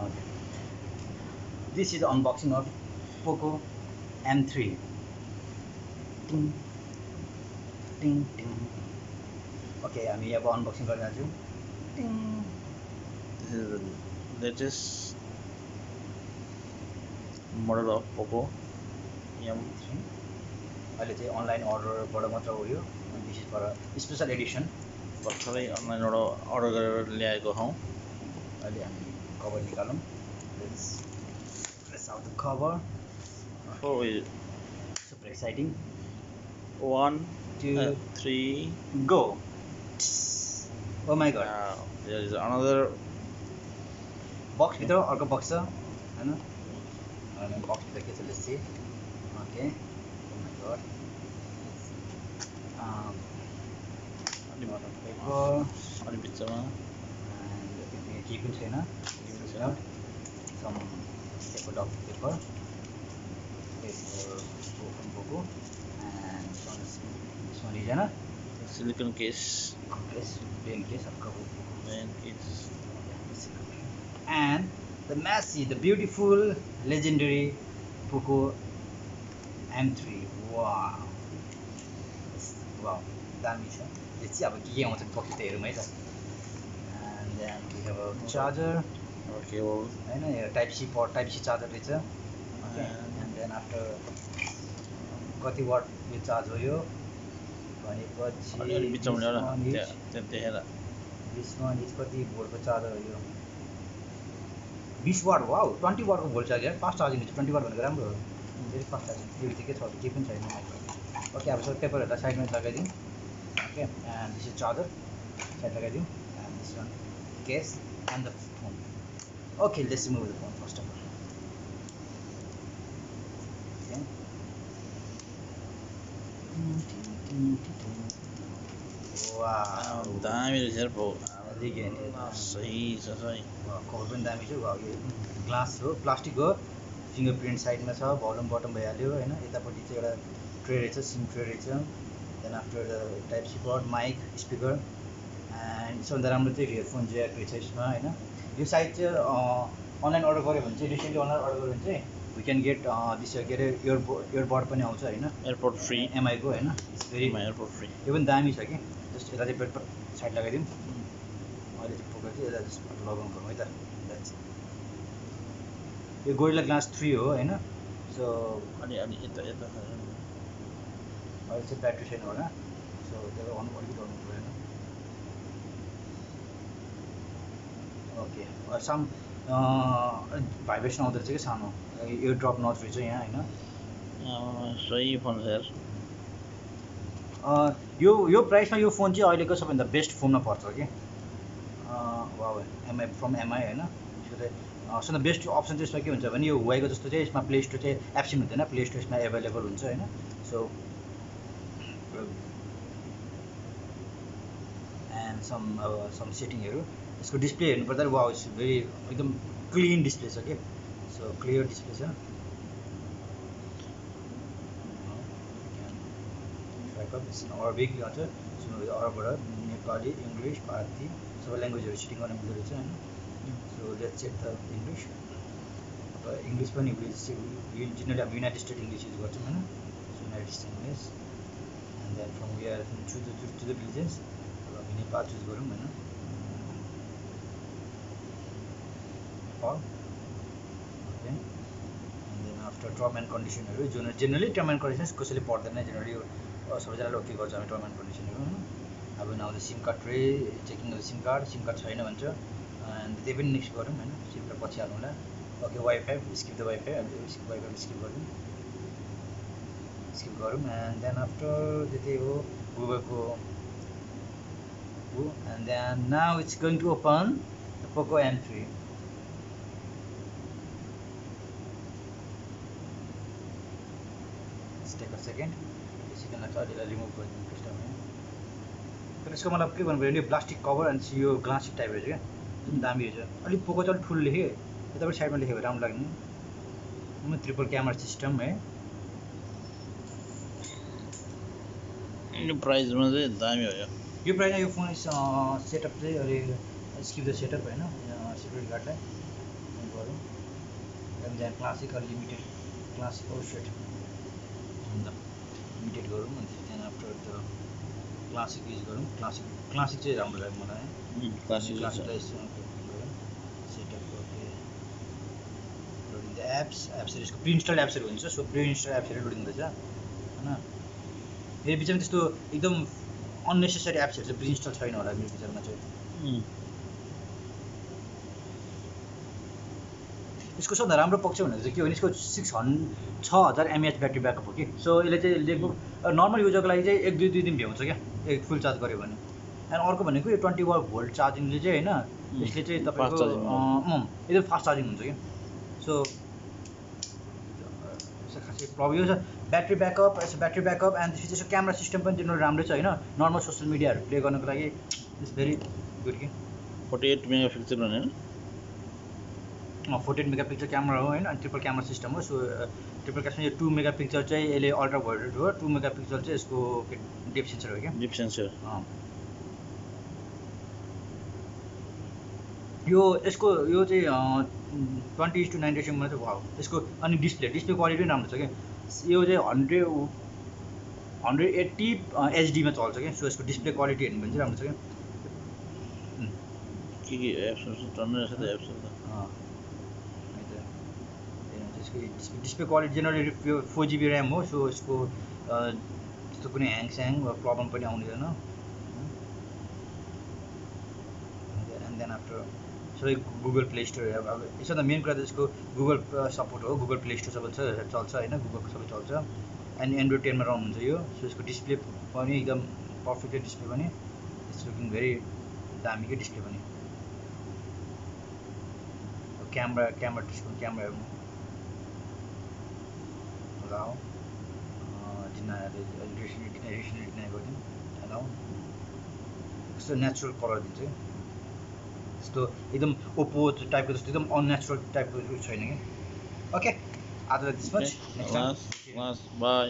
Okay. This is the unboxing of Poco M3. Ding, ding, ding. Okay, हामी अब unboxing गर्न जान्छौँ. Ding. This is the latest model of Poco M3. अहिले चाहिँ online अर्डरबाट मात्र हो यो. This is for a special edition. भर्खरै अनलाइनबाट अर्डर गरेर ल्याएको हौँ. अहिले हामी cover निकालौँ. Let's press out the cover. Oh, super exciting. 1, 2, 3, go. Oh my god. Now, there is another box भित्र अर्को box छ हैन. अनि box भित्र के छ let's see. Okay. Oh my god. Paper अनि बिचमा and keep it छैन. Some paper dog paper. Paper from Poco and this one is a silicone case. Plain case of cover. And it's And the massive, the beautiful, legendary Poco M3. Wow. Wow. Damn छ. Let's see अब के आउँछ box भित्र हेरौँ है त. And then we have a charger. our cable. हैन यो type C port, type C charger रहेछ. Okay. And then after कति वाट यो चार्ज हो यो भनेपछि अलि बिचमा ल्याउन त्यहाँ this one is कति भोल्टको चार्जर हो यो 20 वाट वाउ 20 वाटको भोल्ट चार्जर यार फास्ट चार्जिङ हुन्छ 20 वाट भनेको राम्रो हो धेरै फास्ट चार्जिङ त्यो चाहिँ के छ के पनि छैन ओके अब सबै पेपरहरुलाई साइडमा लगाइदिउँ okay and this is charger side लगाइदिउँ and this one case and the phone okay let's remove the phone first of all wow दामी रहेछ यार भो again सही छ सही कभर पनि दामी छ वाउ यो ग्लास हो प्लास्टिक हो फिंगरप्रिन्ट साइडमा छ भोल्युम बटम भइहाल्यो हैन यतापट्टि चाहिँ एउटा ट्रे रहेछ सिम ट्रे रहेछ then after the type C port mic speaker and सबभन्दा राम्रो चाहिँ हेडफोन ज्याक रहेछ यसमा हैन यो साइड चाहिँ अनलाइन अर्डर गर्यो भने चाहिँ रिसेन्टली अनलाइन अर्डर गर्यो भने चाहिँ वी क्यान गेट दिस के अरे इयरबड पनि आउँछ हैन एयरपोर्ट फ्री एमआई को हैन इट्स भेरी एयरपोर्ट फ्री यो पनि दामी छ कि जस्ट यता चाहिँ पेपर साइड लगाइदिउँ अहिले चाहिँ पोको चाहिँ यसलाई जस्ट लगाउनु गरौँ है त यो गोरिल्ला ग्लास 3 हो हैन सो अनि यता अहिले चाहिँ ब्याट्री छैन होला सो त्यसलाई अन अलिकति गर्नु परेन ओके सम भाइब्रेसन आउँदो रहेछ कि सानो यो ड्रप नच रहेछ यहाँ हैन सही फोन छ यार यो प्राइसमा यो फोन चाहिँ अहिलेको सबैभन्दा बेस्ट फोनमा पर्छ कि वाउ एमआई फ्रम एमआई हैन यसको चाहिँ सबभन्दा बेस्ट अप्सन चाहिँ यसमा के हुन्छ भने यो हुवाईको जस्तो चाहिँ यसमा प्ले स्टोर चाहिँ एप्स हुँदैन प्ले स्टोर यसमा एभाइलेबल हुन्छ हैन सो एन्ड सम सेटिङहरु यसको डिस्प्ले हेर्नु पर्दा वाउ इट्स भेरी एकदम क्लीन डिस्प्ले छ के सो क्लियर डिस्प्ले छ अरबिक आउँछ अरबबाट नेपाली इङ्ग्लिस भारती सबै ल्याङ्ग्वेजहरु सिटिङ गर्न मिल्दो रहेछ हैन so let's check the English अब इङ्ग्लिस पनि जेनरली अब युनाइटेड स्टेट इङ्ग्लिस युज गर्छौँ हैन so United State English and then from we are to the villages अब हामी नेपाल चुज गरौँ हैन Nepal okay and then after term and कन्डिसनहरु जेनरली टर्म एन्ड कन्डिसन्स कसैले पढ्दैन जेनरली सबैजनाले ओके गर्छ हामी टर्म एन्ड कन्डिसनहरु हैन अब now the SIM card tray checking the SIM card छैन भन्छ एन्ड त्यही पनि नेक्स्ट गरौँ हैन सिम कार्ड पछि हालौँला okay wifi skip the wifi अनि वाइफाई स्किप गरौँ एन्ड देन आफ्टर त्यही हो गुगलको and then now it's going to open the Poco M3 let's take a second यसैले चाहिँ अलि रिमुभ गरिदिनु फर्स्टमा तर यसको मतलब के भन्नु पर्यो प्लास्टिक कभर अनि यो ग्लास टाइप रहेछ क्या एकदम दामी रहेछ अलिक पोको चाहिँ अलिक फुल लेखेँ यतापट्टि साइडमा लेखेँ भने राम्रो लाग्ने ट्रिपल क्यामेरा सिस्टम है यो प्राइसमा चाहिँ दामी हो यो प्राइसमा यो फोन सेटअप चाहिँ अहिले स्किप द सेटअप हैन सिक्युरिटी गार्डलाई गरौँ and then classic limited classic set limited गरौँ अनि त्यहाँदेखि आफ्टर द क्लासिक युज गरौँ क्लासिक चाहिँ राम्रो लाग्यो मलाई क्लासिकलाई सेटअप ओके लोडिङ द एप्सहरू यसको प्रि इन्स्टल एप्सहरू हुन्छ सो प्रि इन्स्टल एप्सहरू लोडिङ हुँदैछ होइन फेरि बिचमा त्यस्तो एकदम अननेसेसरी एप्सहरू चाहिँ प्रि इन्स्टल छैन होला मेरो विचारमा चाहिँ यसको सबभन्दा राम्रो पक्ष भनेको चाहिँ के हो भने यसको 6000 mAh ब्याट्री ब्याकअप हो कि सो यसले चाहिँ लगभग नर्मल युजरको लागि चाहिँ 1-2 दिन भ्याउँछ क्या एक फुल चार्ज गऱ्यो भने एन्ड अर्को भनेको यो 20 वोल्ट चार्जिङले चाहिँ होइन यसले चाहिँ तपाईँको एकदम फास्ट चार्जिङ हुन्छ कि सो खासै प्रब्लम यो छ ब्याट्री ब्याकअप एन्ड त्यसपछि यसको क्यामेरा सिस्टम पनि जेनरल राम्रै छ होइन नर्मल सोसियल मिडियाहरू प्ले गर्नको लागि इट्स भेरी गुड कि 48 मेगापिक्सल भने 48 मेगापिक्सल क्यामेरा हो होइन अनि ट्रिपल क्यामेरा सिस्टम हो सो ट्रिपल क्यामेरा यो 2 मेगापिक्सल चाहिँ यसले अल्ट्रा वाइड हो 2 मेगापिक्सल चाहिँ यसको डेप्थ सेन्सर हो क्या डेप्थ सेन्सर यो यसको यो चाहिँ 20:9 रेसियोमा चाहिँ वाउ यसको अनि डिस्प्ले क्वालिटी पनि राम्रो छ क्या यो चाहिँ 180 एचडीमा चल्छ क्या सो यसको डिस्प्ले क्वालिटी हेर्नु भने चाहिँ राम्रो छ क्या के एप्सहरू टन्नै रहेछ त एप्सहरू त display quality generally 4GB RAM हो सो यसको त्यस्तो कुनै ह्याङ प्रब्लम पनि आउँदैन एन्ड देन आफ्टर सबै गुगल प्ले स्टोर अब यसो त मेन कुरा त यसको गुगल सपोर्ट हो गुगल प्ले स्टोर सबै चल्छ होइन गुगलको सबै चल्छ एन्ड एन्ड्रोइड 10मा रन हुन्छ यो सो यसको डिस्प्ले पनि एकदम पर्फेक्ट डिस्प्ले पनि इट्स लुकिङ भेरी दामीकै डिस्प्ले पनि क्यामेरा हेर्नु लगाऊ डिनाइ गरिदिउँ लगाऊ यस्तो नेचुरल कलर दिन्छ यस्तो एकदम ओप्पो टाइपको जस्तो एकदम अननेचुरल टाइपको छैन कि ओके आजलाई this much next time by